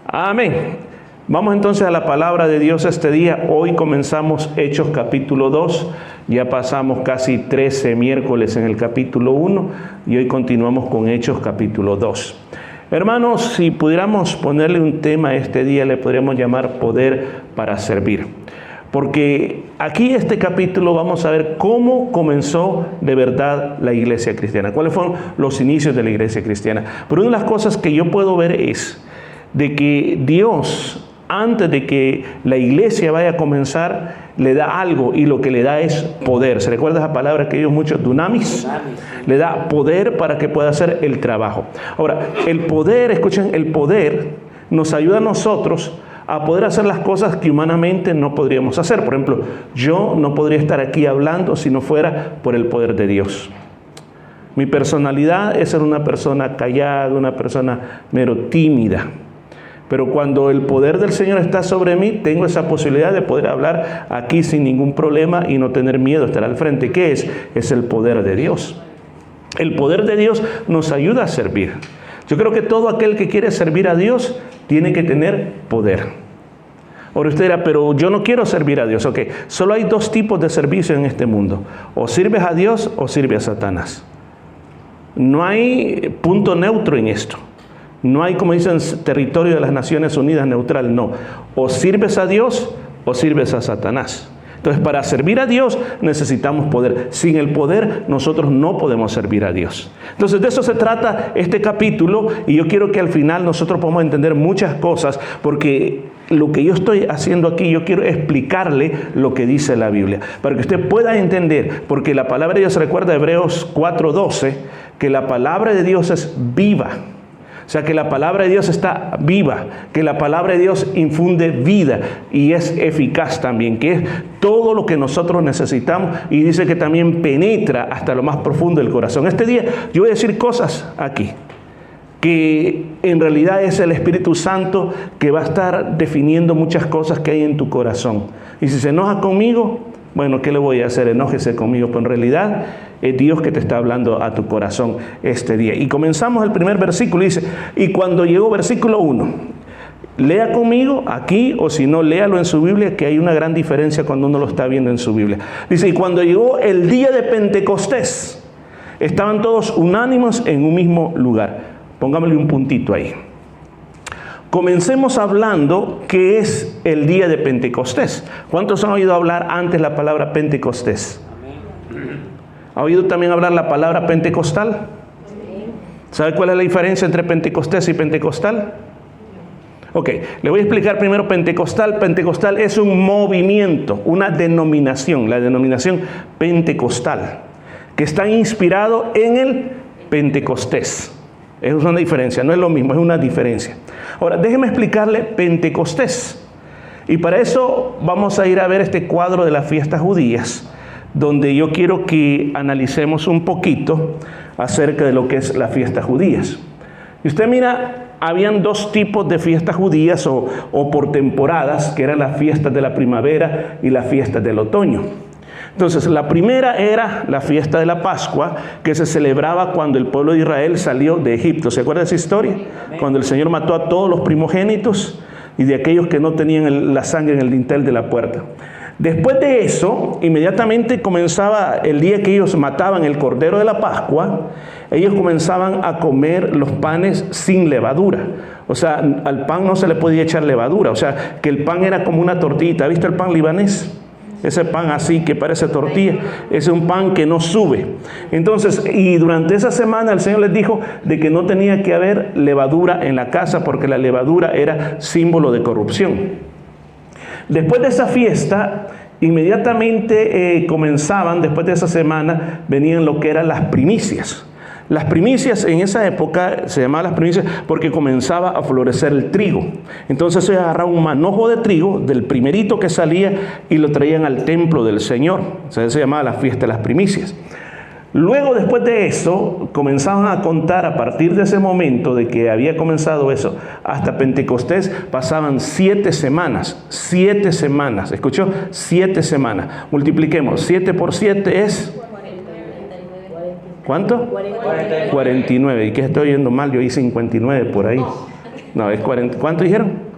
Amén. Vamos entonces a la palabra de Dios este día. Hoy comenzamos Hechos capítulo 2. Ya pasamos casi 13 miércoles en el capítulo 1 y hoy continuamos con Hechos capítulo 2. Hermanos, si pudiéramos ponerle un tema este día, le podríamos llamar poder para servir. Porque aquí este capítulo vamos a ver cómo comenzó de verdad la iglesia cristiana. Cuáles fueron los inicios de la iglesia cristiana. Pero una de las cosas que yo puedo ver es de que Dios, antes de que la iglesia vaya a comenzar, le da algo y lo que le da es poder. ¿Se recuerda esa palabra que ellos muchos? Dunamis. Le da poder para que pueda hacer el trabajo. Ahora, el poder, escuchen, el poder nos ayuda a nosotros a poder hacer las cosas que humanamente no podríamos hacer. Por ejemplo, yo no podría estar aquí hablando si no fuera por el poder de Dios. Mi personalidad es ser una persona callada, una persona mero tímida. Pero cuando el poder del Señor está sobre mí, tengo esa posibilidad de poder hablar aquí sin ningún problema y no tener miedo a estar al frente. ¿Qué es? Es el poder de Dios. El poder de Dios nos ayuda a servir. Yo creo que todo aquel que quiere servir a Dios tiene que tener poder. Ahora usted dirá, pero yo no quiero servir a Dios. Ok, solo hay dos tipos de servicio en este mundo. O sirves a Dios o sirves a Satanás. No hay punto neutro en esto. No hay, como dicen, territorio de las Naciones Unidas neutral, no. O sirves a Dios o sirves a Satanás. Entonces, para servir a Dios necesitamos poder. Sin el poder, nosotros no podemos servir a Dios. Entonces, de eso se trata este capítulo y yo quiero que al final nosotros podamos entender muchas cosas porque lo que yo estoy haciendo aquí, yo quiero explicarle lo que dice la Biblia. Para que usted pueda entender, porque la palabra de Dios, recuerda Hebreos 4:12, que la palabra de Dios es viva. O sea, que la palabra de Dios está viva, que la palabra de Dios infunde vida y es eficaz también, que es todo lo que nosotros necesitamos y dice que también penetra hasta lo más profundo del corazón. Este día yo voy a decir cosas aquí, que en realidad es el Espíritu Santo que va a estar definiendo muchas cosas que hay en tu corazón. Y si se enoja conmigo, bueno, ¿qué le voy a hacer? Enójese conmigo, pero en realidad es Dios que te está hablando a tu corazón este día. Y comenzamos el primer versículo, dice, y cuando llegó versículo 1, lea conmigo aquí, o si no, léalo en su Biblia, que hay una gran diferencia cuando uno lo está viendo en su Biblia. Dice, y cuando llegó el día de Pentecostés, estaban todos unánimes en un mismo lugar. Póngamele un puntito ahí. Comencemos hablando qué es el día de Pentecostés. ¿Cuántos han oído hablar antes la palabra Pentecostés? ¿Ha oído también hablar la palabra pentecostal? ¿Sabe cuál es la diferencia entre Pentecostés y pentecostal? Ok, le voy a explicar primero pentecostal. Pentecostal es un movimiento, una denominación, la denominación pentecostal, que está inspirado en el Pentecostés. Es una diferencia, no es lo mismo, es una diferencia. Ahora, déjeme explicarle Pentecostés. Y para eso vamos a ir a ver este cuadro de las fiestas judías, donde yo quiero que analicemos un poquito acerca de lo que es las fiestas judías. Y usted mira, habían dos tipos de fiestas judías o por temporadas, que eran las fiestas de la primavera y las fiestas del otoño. Entonces, la primera era la fiesta de la Pascua, que se celebraba cuando el pueblo de Israel salió de Egipto. ¿Se acuerda de esa historia? Cuando el Señor mató a todos los primogénitos y de aquellos que no tenían la sangre en el dintel de la puerta. Después de eso, inmediatamente comenzaba el día que ellos mataban el cordero de la Pascua, ellos comenzaban a comer los panes sin levadura. O sea, al pan no se le podía echar levadura. O sea, que el pan era como una tortillita. ¿Ha visto el pan libanés? Ese pan así que parece tortilla, es un pan que no sube. Entonces, y durante esa semana el Señor les dijo de que no tenía que haber levadura en la casa porque la levadura era símbolo de corrupción. Después de esa fiesta, inmediatamente comenzaban, después de esa semana, venían lo que eran las primicias. Las primicias en esa época se llamaban las primicias porque comenzaba a florecer el trigo. Entonces se agarraba un manojo de trigo del primerito que salía y lo traían al templo del Señor. O sea, se llamaba la fiesta de las primicias. Luego, después de eso, comenzaban a contar a partir de ese momento de que había comenzado eso hasta Pentecostés, pasaban 7 semanas. 7 semanas. ¿Escuchó? 7 semanas. Multipliquemos. 7 por 7 es... ¿Cuánto? 49. ¿Y qué estoy oyendo mal? Yo hice 59 por ahí. No, es 40. ¿Cuánto dijeron?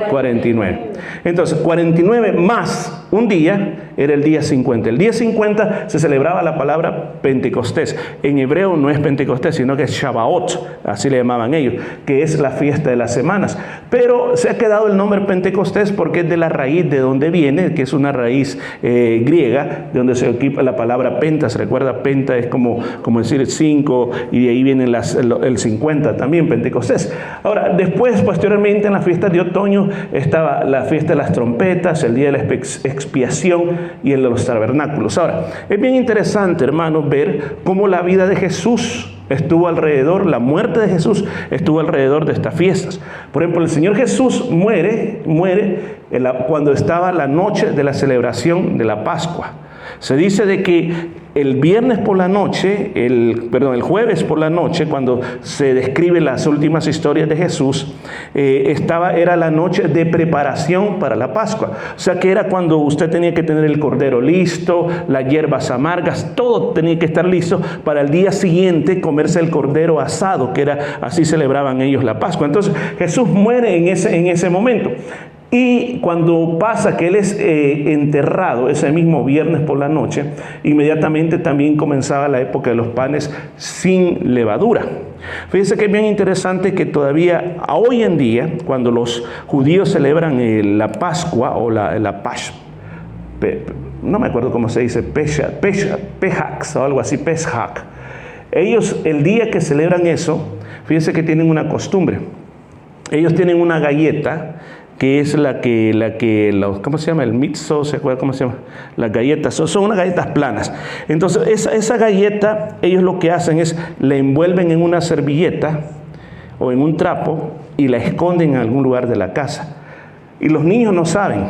49. Entonces, 49 más un día era el día 50. El día 50 se celebraba la palabra Pentecostés. En hebreo no es Pentecostés, sino que es Shavuot, así le llamaban ellos, que es la fiesta de las semanas. Pero se ha quedado el nombre Pentecostés porque es de la raíz de donde viene, que es una raíz griega, de donde se ocupa la palabra penta. ¿Se recuerda? Penta es como decir 5, y de ahí viene el 50 también, Pentecostés. Ahora, después, posteriormente, en las fiestas de otoño, estaba la fiesta de las trompetas, el día de la expiación y el de los tabernáculos. Ahora, es bien interesante, hermanos, ver cómo la vida de Jesús estuvo alrededor, la muerte de Jesús estuvo alrededor de estas fiestas. Por ejemplo, el Señor Jesús muere cuando estaba la noche de la celebración de la Pascua. Se dice de que el viernes por la noche, el jueves por la noche, cuando se describen las últimas historias de Jesús, era la noche de preparación para la Pascua. O sea que era cuando usted tenía que tener el cordero listo, las hierbas amargas, todo tenía que estar listo para el día siguiente comerse el cordero asado, que era así celebraban ellos la Pascua. Entonces Jesús muere en ese momento. Y cuando pasa que Él es enterrado ese mismo viernes por la noche, inmediatamente también comenzaba la época de los panes sin levadura. Fíjense que es bien interesante que todavía hoy en día, cuando los judíos celebran la Pascua o la Pash, no me acuerdo cómo se dice, Pejax o algo así, Peshach. Ellos, el día que celebran eso, fíjense que tienen una costumbre. Ellos tienen una galleta que es ¿cómo se llama? El mitzo, ¿se acuerda cómo se llama? Las galletas, son unas galletas planas. Entonces, esa galleta, ellos lo que hacen es, la envuelven en una servilleta o en un trapo y la esconden en algún lugar de la casa. Y los niños no saben.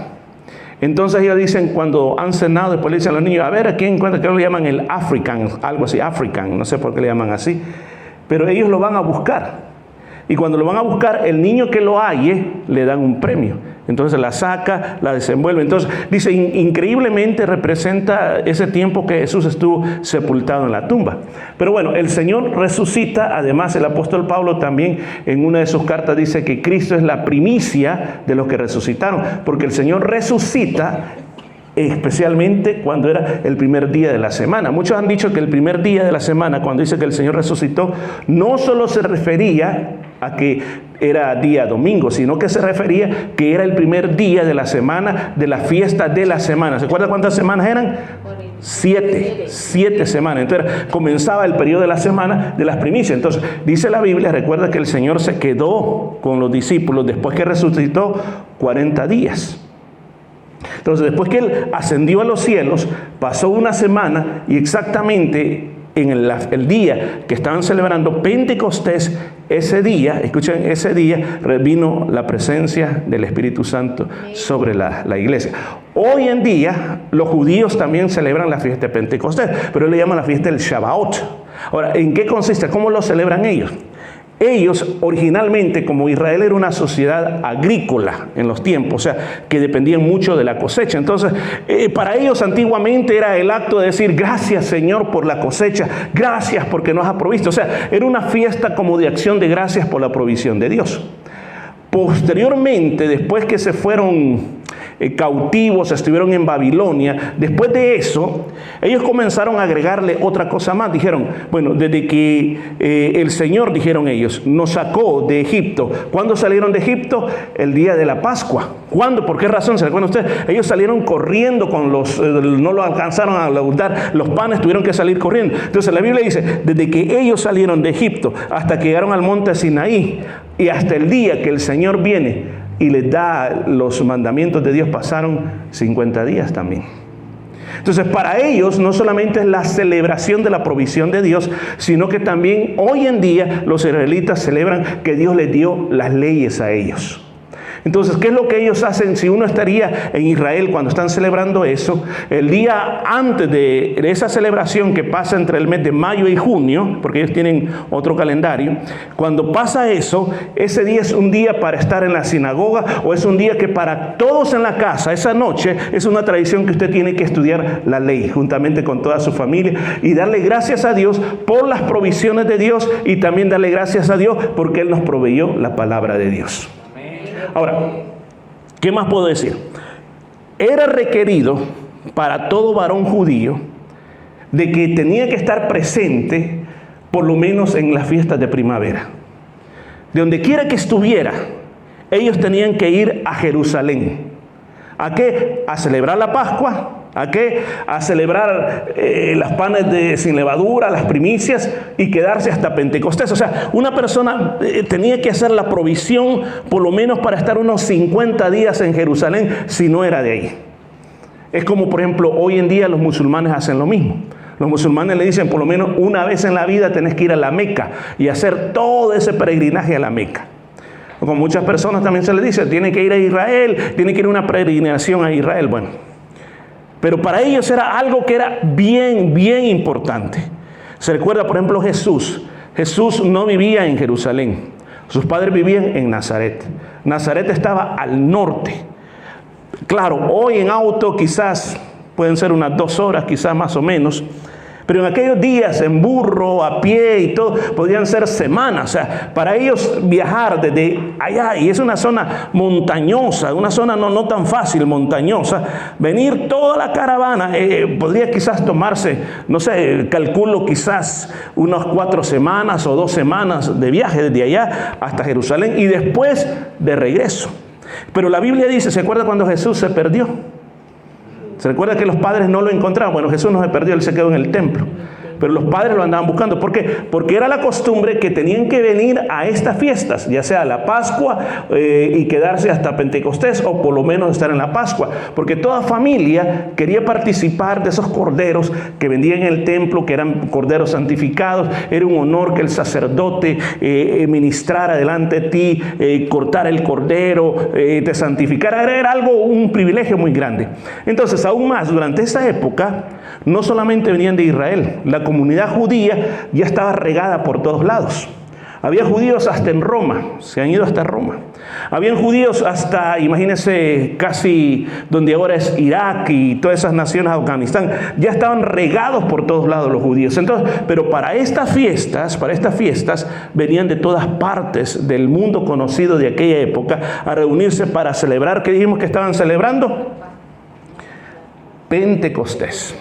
Entonces ellos dicen, cuando han cenado, después le dicen a los niños, a ver, aquí encuentran, que lo llaman el African, algo así, African, no sé por qué le llaman así. Pero ellos lo van a buscar. Y cuando lo van a buscar, el niño que lo halle, le dan un premio. Entonces la saca, la desenvuelve. Entonces dice, increíblemente representa ese tiempo que Jesús estuvo sepultado en la tumba. Pero bueno, el Señor resucita. Además, el apóstol Pablo también en una de sus cartas dice que Cristo es la primicia de los que resucitaron. Porque el Señor resucita especialmente cuando era el primer día de la semana. Muchos han dicho que el primer día de la semana, cuando dice que el Señor resucitó, no solo se refería a que era día domingo, sino que se refería que era el primer día de la semana, de la fiesta de la semana. ¿Se acuerdan cuántas semanas eran? 7 semanas. Entonces comenzaba el periodo de la semana de las primicias. Entonces dice la Biblia, recuerda que el Señor se quedó con los discípulos después que resucitó 40 días. Entonces, después que Él ascendió a los cielos, pasó una semana y exactamente en el día que estaban celebrando Pentecostés, ese día, escuchen, ese día vino la presencia del Espíritu Santo sobre la iglesia. Hoy en día, los judíos también celebran la fiesta de Pentecostés, pero le llaman la fiesta del Shavuot. Ahora, ¿en qué consiste? ¿Cómo lo celebran ellos? Ellos originalmente, como Israel era una sociedad agrícola en los tiempos, o sea, que dependían mucho de la cosecha. Entonces, para ellos antiguamente era el acto de decir, gracias Señor por la cosecha, gracias porque nos has provisto. O sea, era una fiesta como de acción de gracias por la provisión de Dios. Posteriormente, después que se fueron cautivos, estuvieron en Babilonia, después de eso, ellos comenzaron a agregarle otra cosa más. Dijeron, bueno, desde que el Señor, dijeron ellos, nos sacó de Egipto. ¿Cuándo salieron de Egipto? El día de la Pascua. ¿Cuándo? ¿Por qué razón? ¿Se recuerdan ustedes? Ellos salieron corriendo no lo alcanzaron a laudar los panes, tuvieron que salir corriendo. Entonces la Biblia dice, desde que ellos salieron de Egipto hasta que llegaron al monte Sinaí y hasta el día que el Señor viene y les da los mandamientos de Dios, pasaron 50 días también. Entonces, para ellos no solamente es la celebración de la provisión de Dios, sino que también hoy en día los israelitas celebran que Dios les dio las leyes a ellos. Entonces, ¿qué es lo que ellos hacen? Si uno estaría en Israel cuando están celebrando eso, el día antes de esa celebración que pasa entre el mes de mayo y junio, porque ellos tienen otro calendario, cuando pasa eso, ese día es un día para estar en la sinagoga, o es un día que para todos en la casa, esa noche, es una tradición que usted tiene que estudiar la ley juntamente con toda su familia y darle gracias a Dios por las provisiones de Dios, y también darle gracias a Dios porque Él nos proveyó la palabra de Dios. Ahora, ¿qué más puedo decir? Era requerido para todo varón judío de que tenía que estar presente por lo menos en las fiestas de primavera. De donde quiera que estuviera, ellos tenían que ir a Jerusalén. ¿A qué? A celebrar la Pascua. ¿A qué? A celebrar las panes sin levadura, las primicias, y quedarse hasta Pentecostés. O sea, una persona tenía que hacer la provisión por lo menos para estar unos 50 días en Jerusalén, si no era de ahí. Es como, por ejemplo, hoy en día los musulmanes hacen lo mismo. Los musulmanes le dicen, por lo menos una vez en la vida tenés que ir a la Meca y hacer todo ese peregrinaje a la Meca. Como muchas personas también se les dice, tiene que ir a Israel, tiene que ir a una peregrinación a Israel. Bueno, pero para ellos era algo que era bien, bien importante. Se recuerda, por ejemplo, Jesús. Jesús no vivía en Jerusalén. Sus padres vivían en Nazaret. Nazaret estaba al norte. Claro, hoy en auto quizás pueden ser unas 2 horas, quizás más o menos. Pero en aquellos días, en burro, a pie y todo, podían ser semanas. O sea, para ellos viajar desde allá, y es una zona montañosa, una zona no tan fácil, montañosa, venir toda la caravana, podría quizás tomarse, no sé, calculo quizás unas 4 semanas o 2 semanas de viaje desde allá hasta Jerusalén y después de regreso. Pero la Biblia dice, ¿se acuerda cuando Jesús se perdió? ¿Se recuerda que los padres no lo encontraban? Bueno, Jesús no se perdió, Él se quedó en el templo. Pero los padres lo andaban buscando. ¿Por qué? Porque era la costumbre que tenían que venir a estas fiestas, ya sea la Pascua y quedarse hasta Pentecostés, o por lo menos estar en la Pascua. Porque toda familia quería participar de esos corderos que vendían en el templo, que eran corderos santificados. Era un honor que el sacerdote ministrara delante de ti, cortara el cordero, te santificara. Era un privilegio muy grande. Entonces, aún más, durante esa época, no solamente venían de Israel, la comunidad judía ya estaba regada por todos lados. Había judíos hasta en Roma, se han ido hasta Roma. Habían judíos hasta, imagínense, casi donde ahora es Irak y todas esas naciones, Afganistán, ya estaban regados por todos lados los judíos. Entonces, pero para estas fiestas venían de todas partes del mundo conocido de aquella época a reunirse para celebrar. ¿Qué dijimos que estaban celebrando? Pentecostés.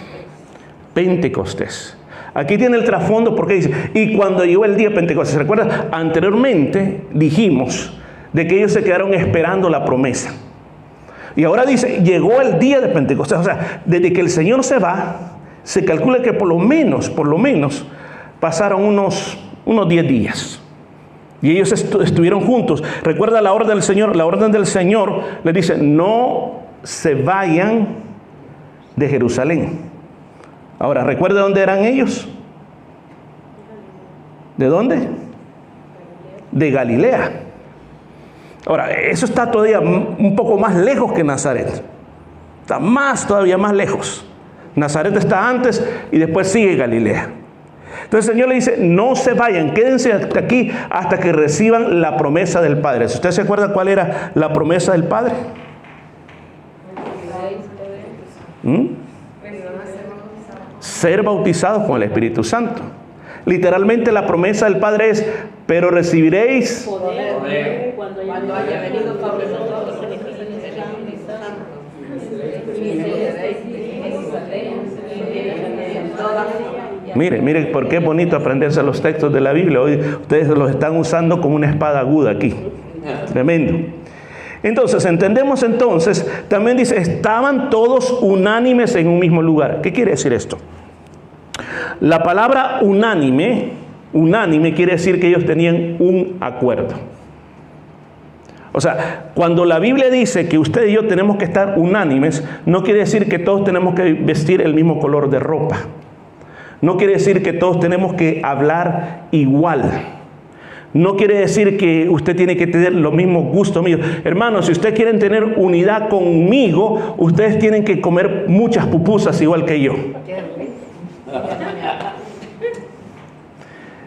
Pentecostés. Aquí tiene el trasfondo porque dice, y cuando llegó el día de Pentecostés, ¿se recuerda? Anteriormente dijimos de que ellos se quedaron esperando la promesa. Y ahora dice, llegó el día de Pentecostés. O sea, desde que el Señor se va, se calcula que por lo menos, pasaron unos 10 días. Y ellos estuvieron juntos. Recuerda la orden del Señor. La orden del Señor les dice, no se vayan de Jerusalén. Ahora, ¿recuerda dónde eran ellos? ¿De dónde? De Galilea. Ahora, eso está todavía un poco más lejos que Nazaret. Está todavía más lejos. Nazaret está antes y después sigue Galilea. Entonces el Señor le dice, no se vayan, quédense hasta aquí hasta que reciban la promesa del Padre. ¿Usted se acuerda cuál era la promesa del Padre? Ser bautizados con el Espíritu Santo. Literalmente la promesa del Padre es, pero recibiréis poder cuando haya venido sobre nosotros el Espíritu Santo. Mire, por qué es bonito aprenderse los textos de la Biblia. Hoy ustedes los están usando como una espada aguda aquí. Tremendo. Entonces, entendemos también dice, estaban todos unánimes en un mismo lugar. ¿Qué quiere decir esto? La palabra unánime quiere decir que ellos tenían un acuerdo. O sea, cuando la Biblia dice que usted y yo tenemos que estar unánimes, no quiere decir que todos tenemos que vestir el mismo color de ropa. No quiere decir que todos tenemos que hablar igual. No quiere decir que usted tiene que tener los mismos gustos míos. Hermanos, si ustedes quieren tener unidad conmigo, ustedes tienen que comer muchas pupusas igual que yo.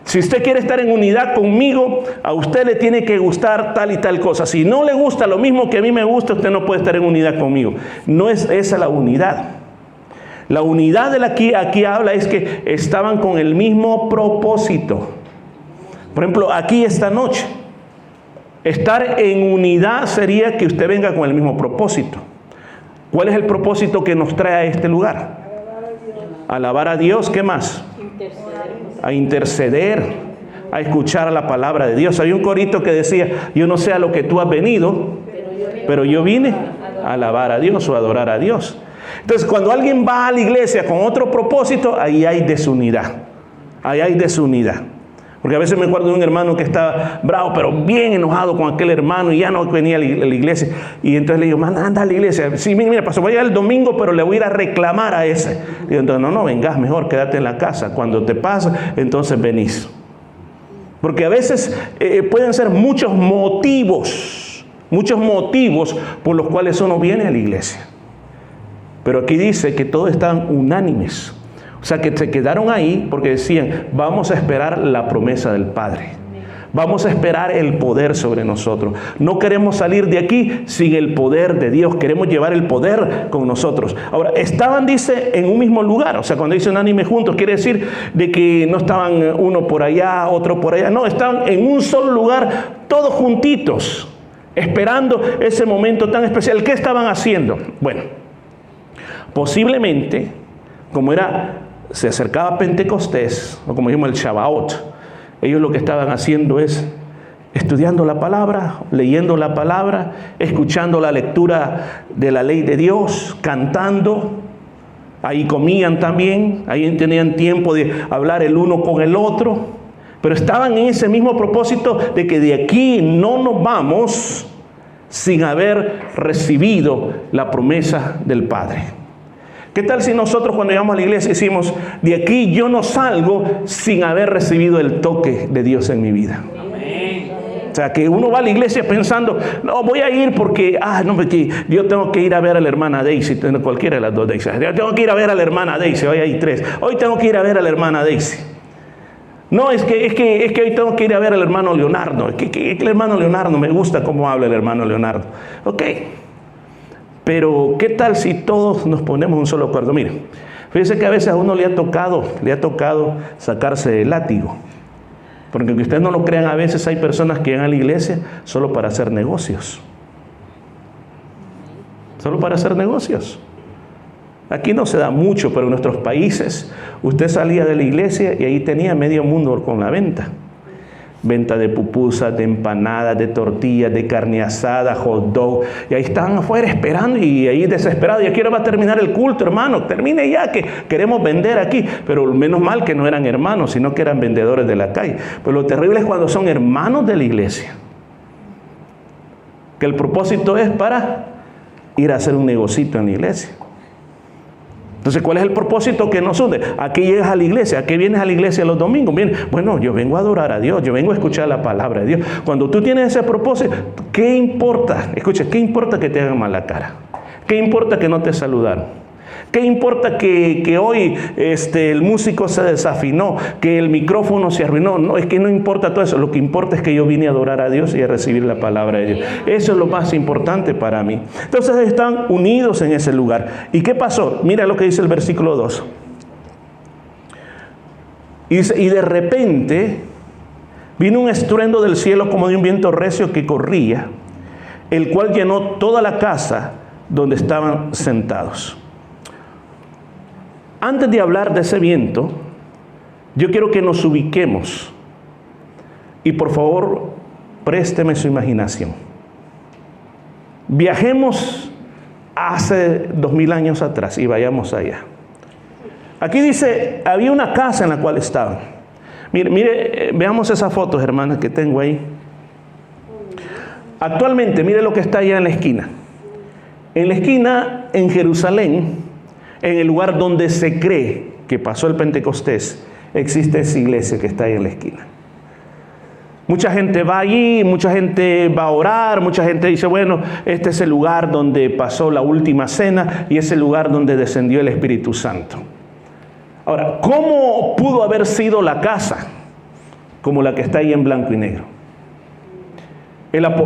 Si usted quiere estar en unidad conmigo, a usted le tiene que gustar tal y tal cosa. Si no le gusta lo mismo que a mí me gusta, usted no puede estar en unidad conmigo. No es esa la unidad. La unidad de la que aquí habla es que estaban con el mismo propósito. Por ejemplo, aquí esta noche, estar en unidad sería que usted venga con el mismo propósito. ¿Cuál es el propósito que nos trae a este lugar? Alabar a Dios. ¿Qué más? A interceder, a escuchar la palabra de Dios. Hay un corito que decía: yo no sé a lo que tú has venido, pero yo vine a alabar a Dios o a adorar a Dios. Entonces, cuando alguien va a la iglesia con otro propósito, ahí hay desunidad. Ahí hay desunidad. Porque a veces me acuerdo de un hermano que estaba bravo, pero bien enojado con aquel hermano y ya no venía a la iglesia. Y entonces le digo: anda a la iglesia. Sí, mira, pastor, voy a ir el domingo, pero le voy a ir a reclamar a ese. Y yo, entonces, no vengas, mejor quédate en la casa. Cuando te pasa, entonces venís. Porque a veces pueden ser muchos motivos por los cuales uno viene a la iglesia. Pero aquí dice que todos estaban unánimes. O sea, que se quedaron ahí porque decían: vamos a esperar la promesa del Padre. Vamos a esperar el poder sobre nosotros. No queremos salir de aquí sin el poder de Dios. Queremos llevar el poder con nosotros. Ahora, estaban, dice, en un mismo lugar. O sea, cuando dice unánime juntos, quiere decir de que no estaban uno por allá, otro por allá. No, estaban en un solo lugar, todos juntitos, esperando ese momento tan especial. ¿Qué estaban haciendo? Bueno, posiblemente, como se acercaba Pentecostés, o como decimos el Shavuot, ellos lo que estaban haciendo es estudiando la palabra, leyendo la palabra, escuchando la lectura de la ley de Dios, cantando. Ahí comían también, ahí tenían tiempo de hablar el uno con el otro, pero estaban en ese mismo propósito de que de aquí no nos vamos sin haber recibido la promesa del Padre. ¿Qué tal si nosotros cuando llegamos a la iglesia decimos: de aquí yo no salgo sin haber recibido el toque de Dios en mi vida? Amén. O sea, que uno va a la iglesia pensando: no, voy a ir porque, yo tengo que ir a ver a la hermana Daisy, cualquiera de las dos Daisy. Yo tengo que ir a ver a la hermana Daisy, hoy hay tres. Hoy tengo que ir a ver a la hermana Daisy. No, es que hoy tengo que ir a ver al hermano Leonardo. Es que el hermano Leonardo, me gusta cómo habla el hermano Leonardo. Ok. Pero, ¿qué tal si todos nos ponemos en un solo acuerdo? Mire, fíjese que a veces a uno le ha tocado sacarse el látigo. Porque aunque ustedes no lo crean, a veces hay personas que van a la iglesia solo para hacer negocios. Solo para hacer negocios. Aquí no se da mucho, pero en nuestros países, usted salía de la iglesia y ahí tenía medio mundo con la venta. Venta de pupusas, de empanadas, de tortillas, de carne asada, hot dog. Y ahí estaban afuera esperando y ahí desesperados. ¿Y a qué hora va a terminar el culto, hermano? Termine ya, que queremos vender aquí. Pero menos mal que no eran hermanos, sino que eran vendedores de la calle. Pero lo terrible es cuando son hermanos de la iglesia. Que el propósito es para ir a hacer un negocito en la iglesia. Entonces, ¿cuál es el propósito que nos une? ¿A qué llegas a la iglesia? ¿A qué vienes a la iglesia los domingos? Bien, bueno, yo vengo a adorar a Dios, yo vengo a escuchar la palabra de Dios. Cuando tú tienes ese propósito, ¿qué importa? Escucha, ¿qué importa que te hagan mala cara? ¿Qué importa que no te saludaron? ¿Qué importa que hoy el músico se desafinó, que el micrófono se arruinó? No, es que no importa todo eso. Lo que importa es que yo vine a adorar a Dios y a recibir la palabra de Dios. Eso es lo más importante para mí. Entonces están unidos en ese lugar. ¿Y qué pasó? Mira lo que dice el versículo 2. Y dice: y de repente vino un estruendo del cielo como de un viento recio que corría, el cual llenó toda la casa donde estaban sentados. Antes de hablar de ese viento, yo quiero que nos ubiquemos. Y por favor, présteme su imaginación. Viajemos hace 2000 años atrás y vayamos allá. Aquí dice, había una casa en la cual estaban. Mire, veamos esas fotos, hermanas, que tengo ahí. Actualmente, mire lo que está allá en la esquina. En la esquina, en Jerusalén, en el lugar donde se cree que pasó el Pentecostés, existe esa iglesia que está ahí en la esquina. Mucha gente va allí, mucha gente va a orar, mucha gente dice, bueno, este es el lugar donde pasó la última cena y es el lugar donde descendió el Espíritu Santo. Ahora, ¿cómo pudo haber sido la casa como la que está ahí en blanco y negro?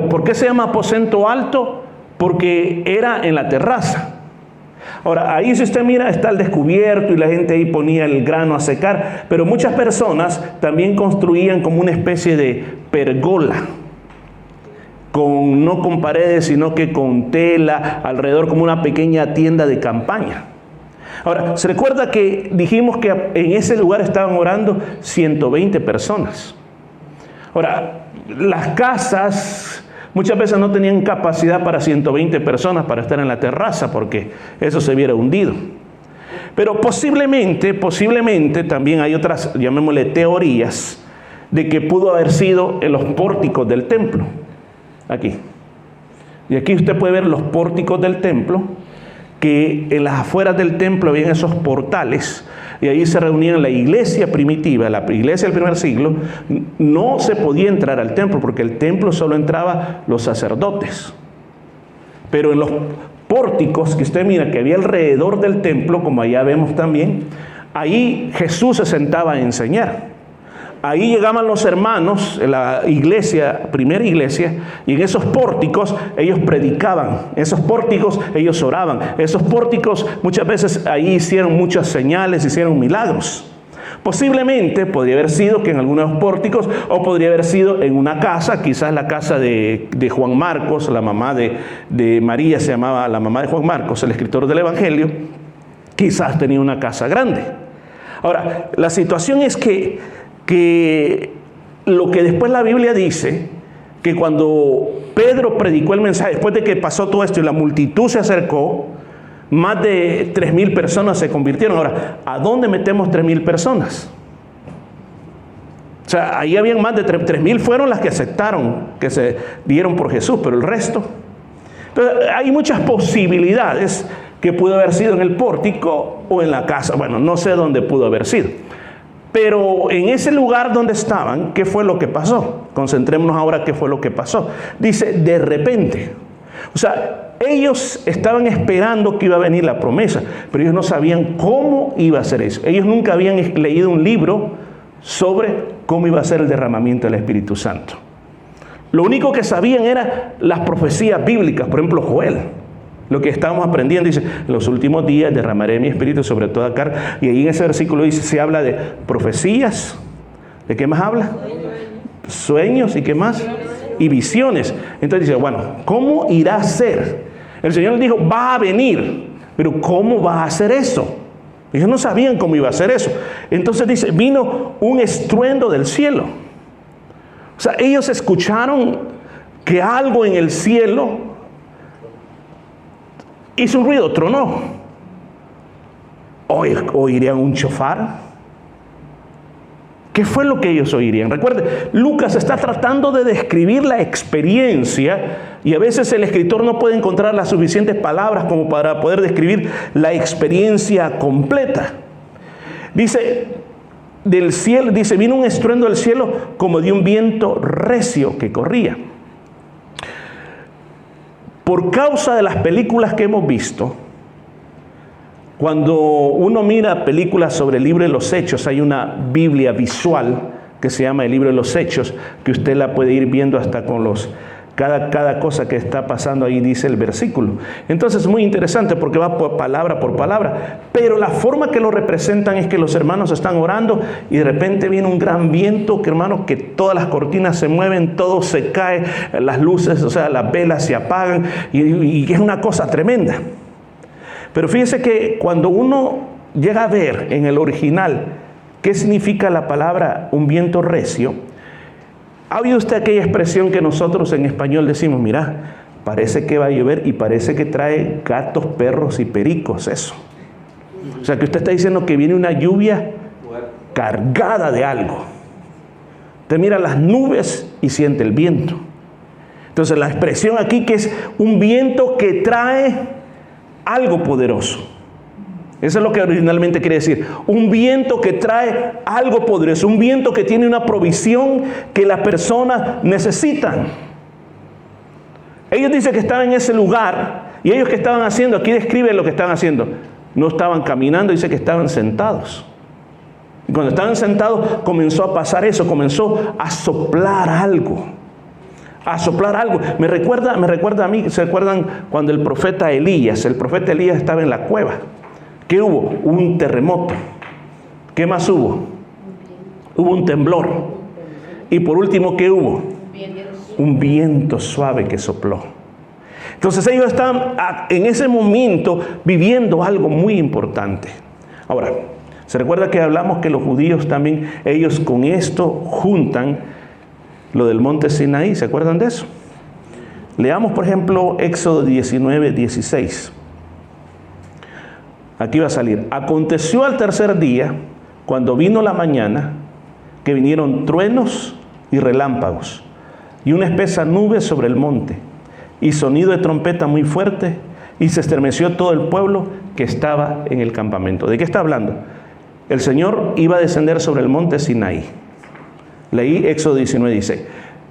¿Por qué se llama aposento alto? Porque era en la terraza. Ahora, ahí si usted mira está al descubierto y la gente ahí ponía el grano a secar, pero muchas personas también construían como una especie de pergola, no con paredes, sino que con tela, alrededor como una pequeña tienda de campaña. Ahora, se recuerda que dijimos que en ese lugar estaban orando 120 personas. Ahora, las casas muchas veces no tenían capacidad para 120 personas para estar en la terraza, porque eso se hubiera hundido. Pero posiblemente también hay otras, llamémosle teorías, de que pudo haber sido en los pórticos del templo. Aquí. Y aquí usted puede ver los pórticos del templo, que en las afueras del templo habían esos portales, y ahí se reunían la iglesia primitiva, la iglesia del primer siglo. No se podía entrar al templo, porque el templo solo entraba los sacerdotes. Pero en los pórticos que usted mira que había alrededor del templo, como allá vemos también, ahí Jesús se sentaba a enseñar. Ahí llegaban los hermanos, la iglesia, primera iglesia, y en esos pórticos ellos predicaban, en esos pórticos ellos oraban, esos pórticos muchas veces ahí hicieron muchas señales, hicieron milagros. Posiblemente podría haber sido que en algunos pórticos, o podría haber sido en una casa, quizás la casa de Juan Marcos, la mamá de María se llamaba la mamá de Juan Marcos, el escritor del Evangelio, quizás tenía una casa grande. Ahora, la situación es que lo que después la Biblia dice, que cuando Pedro predicó el mensaje, después de que pasó todo esto y la multitud se acercó, más de 3,000 personas se convirtieron. Ahora, ¿a dónde metemos 3,000 personas? O sea, ahí habían más de 3,000 fueron las que aceptaron, que se dieron por Jesús, pero el resto. Entonces, hay muchas posibilidades que pudo haber sido en el pórtico o en la casa. Bueno, no sé dónde pudo haber sido. Pero en ese lugar donde estaban, ¿qué fue lo que pasó? Concentrémonos ahora qué fue lo que pasó. Dice, de repente. O sea, ellos estaban esperando que iba a venir la promesa, pero ellos no sabían cómo iba a ser eso. Ellos nunca habían leído un libro sobre cómo iba a ser el derramamiento del Espíritu Santo. Lo único que sabían era las profecías bíblicas, por ejemplo, Joel. Lo que estábamos aprendiendo dice, en los últimos días derramaré mi espíritu sobre toda carne. Y ahí en ese versículo dice, se habla de profecías. ¿De qué más habla? Sueños. ¿Y qué más? Y visiones. Entonces dice, bueno, ¿cómo irá a ser? El Señor les dijo, va a venir. Pero ¿cómo va a hacer eso? Ellos no sabían cómo iba a hacer eso. Entonces dice, vino un estruendo del cielo. O sea, ellos escucharon que algo en el cielo hizo un ruido, tronó. ¿Oirían un shofar? ¿Qué fue lo que ellos oirían? Recuerde, Lucas está tratando de describir la experiencia y a veces el escritor no puede encontrar las suficientes palabras como para poder describir la experiencia completa. Dice, del cielo, dice, vino un estruendo del cielo como de un viento recio que corría. Por causa de las películas que hemos visto, cuando uno mira películas sobre el libro de los Hechos, hay una Biblia visual que se llama el libro de los Hechos, que usted la puede ir viendo hasta con cada cosa que está pasando ahí dice el versículo. Entonces es muy interesante porque va por palabra, pero la forma que lo representan es que los hermanos están orando y de repente viene un gran viento, que todas las cortinas se mueven, todo se cae, las luces, o sea, las velas se apagan y es una cosa tremenda. Pero fíjese que cuando uno llega a ver en el original qué significa la palabra un viento recio, ¿ha oído usted aquella expresión que nosotros en español decimos, mira, parece que va a llover y parece que trae gatos, perros y pericos, eso? O sea, que usted está diciendo que viene una lluvia cargada de algo. Usted mira las nubes y siente el viento. Entonces la expresión aquí que es un viento que trae algo poderoso. Eso es lo que originalmente quiere decir. Un viento que trae algo poderoso, un viento que tiene una provisión que las personas necesitan. Ellos dicen que estaban en ese lugar, y ellos que estaban haciendo, aquí describe lo que estaban haciendo. No estaban caminando, dice que estaban sentados. Y cuando estaban sentados comenzó a pasar eso, comenzó a soplar algo. A soplar algo. Me recuerda a mí, ¿se acuerdan cuando el profeta Elías estaba en la cueva? ¿Qué hubo? Un terremoto. ¿Qué más hubo? Hubo un temblor. Y por último, ¿qué hubo? Un viento suave que sopló. Entonces ellos estaban en ese momento viviendo algo muy importante. Ahora, se recuerda que hablamos que los judíos también, ellos con esto juntan lo del monte Sinaí. ¿Se acuerdan de eso? Leamos, por ejemplo, Éxodo 19, 16. Aquí va a salir. Aconteció al tercer día, cuando vino la mañana, que vinieron truenos y relámpagos, y una espesa nube sobre el monte, y sonido de trompeta muy fuerte, y se estremeció todo el pueblo que estaba en el campamento. ¿De qué está hablando? El Señor iba a descender sobre el monte Sinaí. Leí Éxodo 19, 16.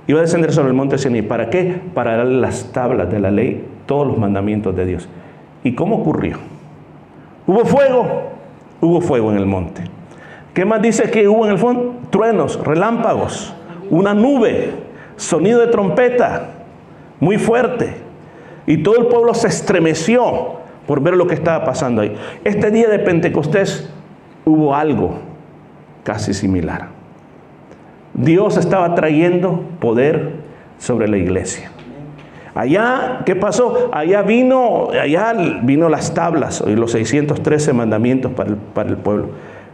Iba a descender sobre el monte Sinaí. ¿Para qué? Para darle las tablas de la ley, todos los mandamientos de Dios. ¿Y cómo ocurrió? ¿Hubo fuego en el monte? ¿Qué más dice que hubo en el fondo? Truenos, relámpagos, una nube, sonido de trompeta muy fuerte. Y todo el pueblo se estremeció por ver lo que estaba pasando ahí. Este día de Pentecostés hubo algo casi similar. Dios estaba trayendo poder sobre la iglesia. Allá, ¿qué pasó? Allá vino las tablas y los 613 mandamientos para el pueblo.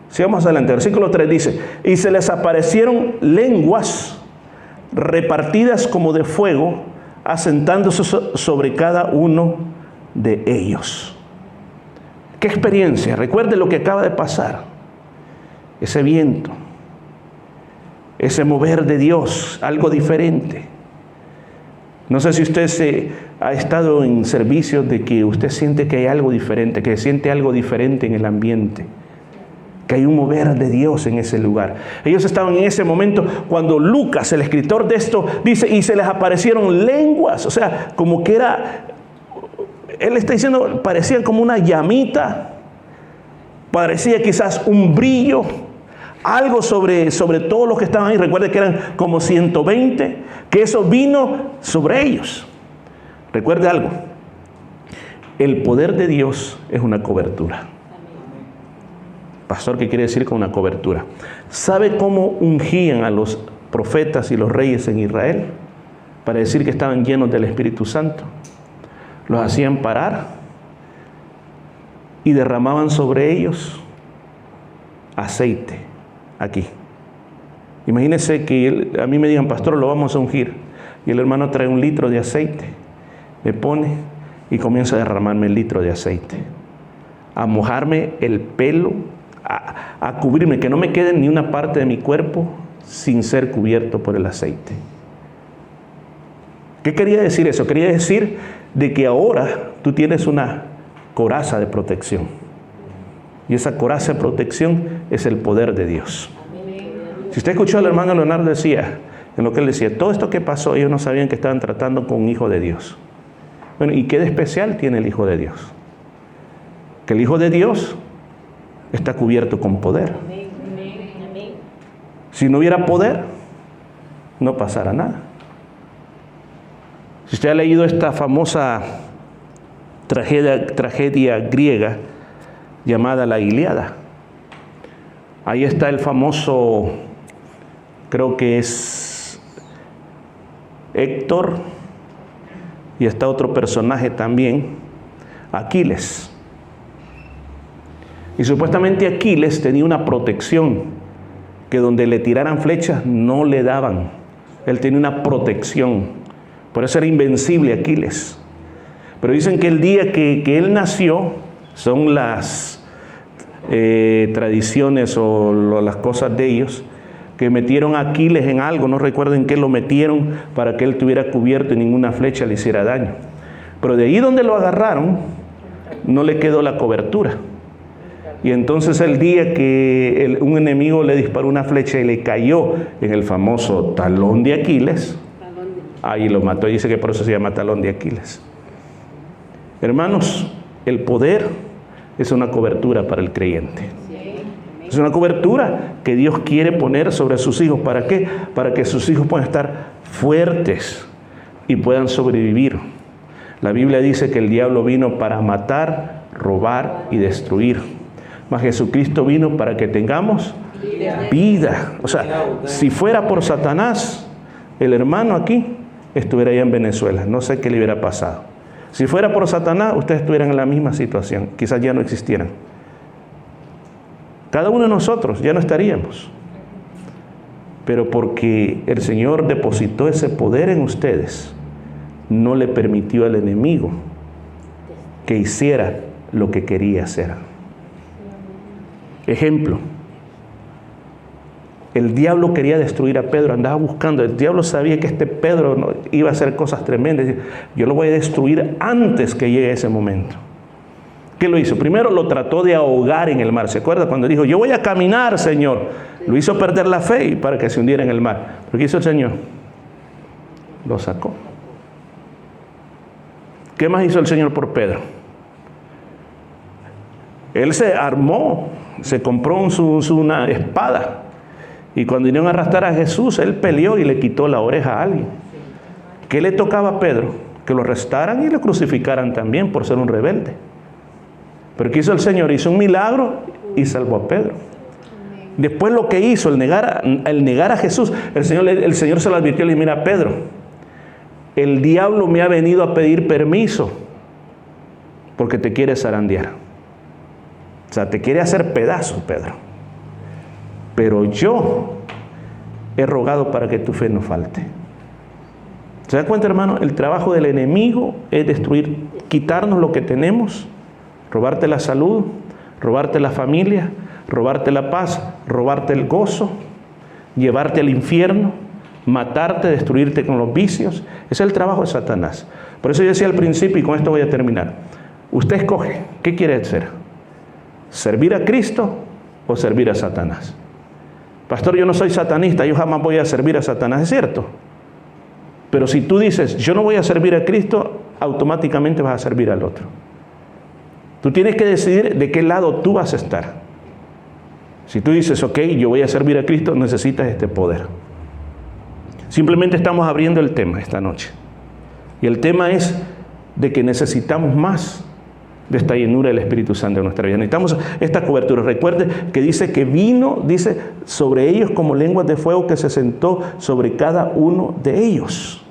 Sigamos adelante. Versículo 3 dice: y se les aparecieron lenguas repartidas como de fuego, asentándose sobre cada uno de ellos. ¿Qué experiencia? Recuerde lo que acaba de pasar. Ese viento, ese mover de Dios, algo diferente. No sé si usted ha estado en servicios de que usted siente que hay algo diferente, que siente algo diferente en el ambiente, que hay un mover de Dios en ese lugar. Ellos estaban en ese momento cuando Lucas, el escritor de esto, dice, y se les aparecieron lenguas, o sea, como que era, él está diciendo, parecían como una llamita, parecía quizás un brillo, algo sobre todos los que estaban ahí. Recuerde que eran como 120, que eso vino sobre ellos. Recuerde algo, el poder de Dios es una cobertura. Pastor, ¿qué quiere decir con una cobertura? ¿Sabe cómo ungían a los profetas y los reyes en Israel? Para decir que estaban llenos del Espíritu Santo. Los hacían parar y derramaban sobre ellos aceite. Aquí. Imagínense que a mí me digan, pastor, lo vamos a ungir. Y el hermano trae 1 litro de aceite, me pone y comienza a derramarme el litro de aceite. A mojarme el pelo, a cubrirme, que no me quede ni una parte de mi cuerpo sin ser cubierto por el aceite. ¿Qué quería decir eso? Quería decir de que ahora tú tienes una coraza de protección. Y esa coraza de protección es el poder de Dios. Si usted escuchó al hermano Leonardo decía, en lo que él decía, todo esto que pasó, ellos no sabían que estaban tratando con un hijo de Dios. Bueno, ¿y qué de especial tiene el Hijo de Dios? Que el Hijo de Dios está cubierto con poder. Si no hubiera poder, no pasara nada. Si usted ha leído esta famosa tragedia griega llamada la Ilíada, ahí está el famoso, creo que es Héctor, y está otro personaje también, Aquiles. Y supuestamente Aquiles tenía una protección, que donde le tiraran flechas no le daban. Él tenía una protección, por eso era invencible Aquiles. Pero dicen que el día que él nació, son las tradiciones o las cosas de ellos, que metieron a Aquiles en algo, no recuerdo en qué lo metieron, para que él estuviera cubierto y ninguna flecha le hiciera daño. Pero de ahí donde lo agarraron, no le quedó la cobertura. Y entonces el día que un enemigo le disparó una flecha y le cayó en el famoso talón de Aquiles, ahí lo mató. Y dice que por eso se llama talón de Aquiles. Hermanos, el poder es una cobertura para el creyente. Es una cobertura que Dios quiere poner sobre sus hijos. ¿Para qué? Para que sus hijos puedan estar fuertes y puedan sobrevivir. La Biblia dice que el diablo vino para matar, robar y destruir. Mas Jesucristo vino para que tengamos vida. O sea, si fuera por Satanás, el hermano aquí estuviera allá en Venezuela. No sé qué le hubiera pasado. Si fuera por Satanás, ustedes estuvieran en la misma situación. Quizás ya no existieran. Cada uno de nosotros ya no estaríamos. Pero porque el Señor depositó ese poder en ustedes, no le permitió al enemigo que hiciera lo que quería hacer. Ejemplo. El diablo quería destruir a Pedro, andaba buscando. El diablo sabía que este Pedro iba a hacer cosas tremendas. Yo lo voy a destruir antes que llegue ese momento. ¿Qué lo hizo? Primero lo trató de ahogar en el mar. ¿Se acuerda cuando dijo, yo voy a caminar, Señor? Lo hizo perder la fe para que se hundiera en el mar. ¿Pero qué hizo el Señor? Lo sacó. ¿Qué más hizo el Señor por Pedro? Él se armó, se compró una espada. Y cuando vinieron a arrastrar a Jesús, él peleó y le quitó la oreja a alguien. ¿Qué le tocaba a Pedro? Que lo arrestaran y lo crucificaran también por ser un rebelde. Pero ¿qué hizo el Señor? Hizo un milagro y salvó a Pedro. Después lo que hizo, el negar a Jesús, el Señor se lo advirtió y le dijo, mira Pedro, el diablo me ha venido a pedir permiso porque te quiere zarandear. O sea, te quiere hacer pedazos, Pedro. Pero yo he rogado para que tu fe no falte. ¿Se da cuenta, hermano? El trabajo del enemigo es destruir, quitarnos lo que tenemos, robarte la salud, robarte la familia, robarte la paz, robarte el gozo, llevarte al infierno, matarte, destruirte con los vicios. Ese es el trabajo de Satanás. Por eso yo decía al principio, y con esto voy a terminar. Usted escoge, ¿qué quiere hacer? ¿Servir a Cristo o servir a Satanás? Pastor, yo no soy satanista, yo jamás voy a servir a Satanás, es cierto. Pero si tú dices, yo no voy a servir a Cristo, automáticamente vas a servir al otro. Tú tienes que decidir de qué lado tú vas a estar. Si tú dices, ok, yo voy a servir a Cristo, necesitas este poder. Simplemente estamos abriendo el tema esta noche. Y el tema es de que necesitamos más de esta llenura del Espíritu Santo en nuestra vida. Necesitamos esta cobertura. Recuerde que dice que vino, dice, sobre ellos como lenguas de fuego que se sentó sobre cada uno de ellos.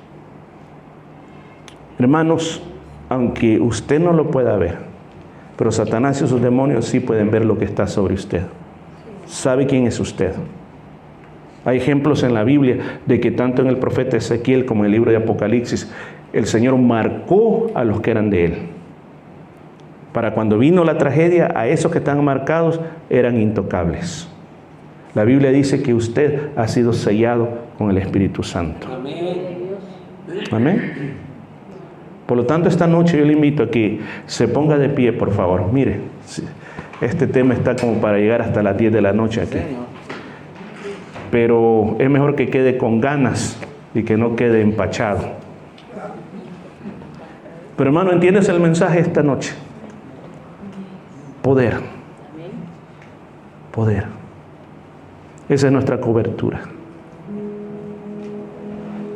Hermanos, aunque usted no lo pueda ver, pero Satanás y sus demonios sí pueden ver lo que está sobre usted. Sabe quién es usted. Hay ejemplos en la Biblia de que tanto en el profeta Ezequiel como en el libro de Apocalipsis, el Señor marcó a los que eran de Él. Para cuando vino la tragedia, a esos que están marcados eran intocables. La Biblia dice que usted ha sido sellado con el Espíritu Santo. Amén. Por lo tanto, esta noche yo le invito a que se ponga de pie, por favor. Mire, este tema está como para llegar hasta las 10 de la noche aquí. Pero es mejor que quede con ganas y que no quede empachado. Pero hermano, ¿entiendes el mensaje esta noche? Poder. Poder. Esa es nuestra cobertura.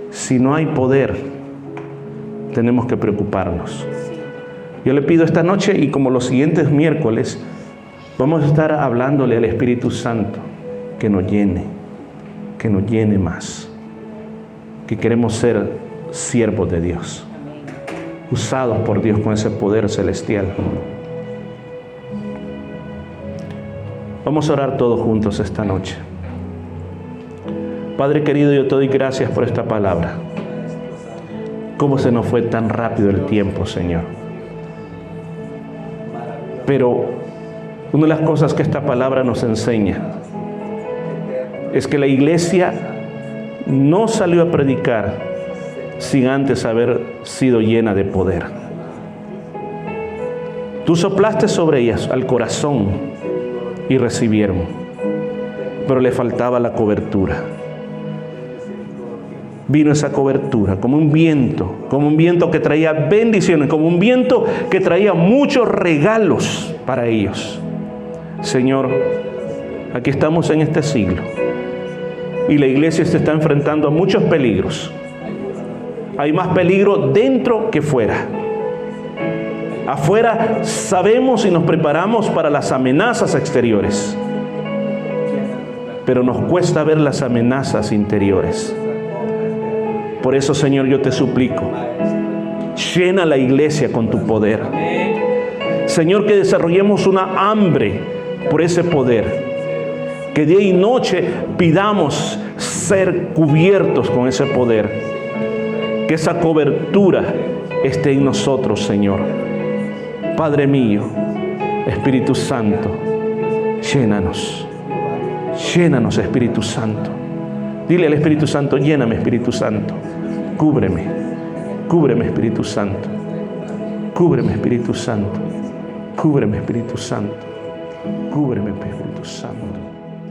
Si no hay poder, tenemos que preocuparnos. Yo le pido esta noche y como los siguientes miércoles, vamos a estar hablándole al Espíritu Santo que nos llene más. Que queremos ser siervos de Dios, usados por Dios con ese poder celestial. Vamos a orar todos juntos esta noche. Padre querido, yo te doy gracias por esta palabra. Cómo se nos fue tan rápido el tiempo, Señor. Pero una de las cosas que esta palabra nos enseña es que la iglesia no salió a predicar sin antes haber sido llena de poder. Tú soplaste sobre ellas al corazón y recibieron, pero le faltaba la cobertura. Vino esa cobertura como un viento que traía bendiciones, como un viento que traía muchos regalos para ellos. Señor, aquí estamos en este siglo y la iglesia se está enfrentando a muchos peligros. Hay más peligro dentro que fuera. Afuera sabemos y nos preparamos para las amenazas exteriores, pero nos cuesta ver las amenazas interiores. Por eso, Señor, yo te suplico, llena la iglesia con tu poder. Señor, que desarrollemos una hambre por ese poder, que día y noche pidamos ser cubiertos con ese poder, que esa cobertura esté en nosotros, Señor. Padre mío, Espíritu Santo, llénanos, Espíritu Santo. Dile al Espíritu Santo, lléname, Espíritu Santo, cúbreme, Espíritu Santo, cúbreme, Espíritu Santo, cúbreme, Espíritu Santo, cúbreme, Espíritu Santo.